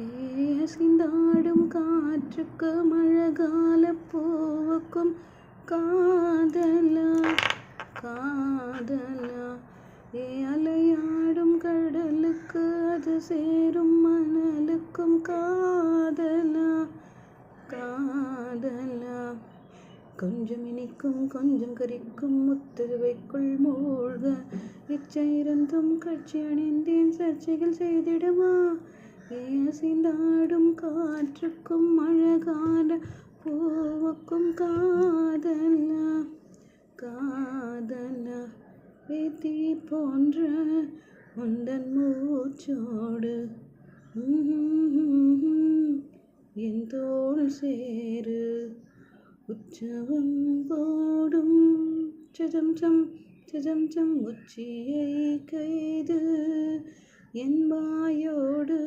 ஏசிந்தாடும் காற்றுக்கும் அழகால பூவுக்கும் காதலா காதலா. அலையாடும் கடலுக்கு அது சேரும் மணலுக்கும் காதலா காதலா. கொஞ்சம் இனிக்கும் கொஞ்சம் கரிக்கும் முத்துவைக்குள் மூழ்க இச்சை இருந்தும் கட்சி அணிந்தேன் சர்ச்சைகள் செய்திடுமா. ஏசிந்தாடும் காற்றுக்கும் அழகான பூவுக்கும் காதலா காதலா. தீ போன்ற உந்தன் மூச்சோடு என் தோள் சேரு உற்சவம் போடும் சஜம் சம் சஜம் சம் உச்சியை கைது என் வாயோடு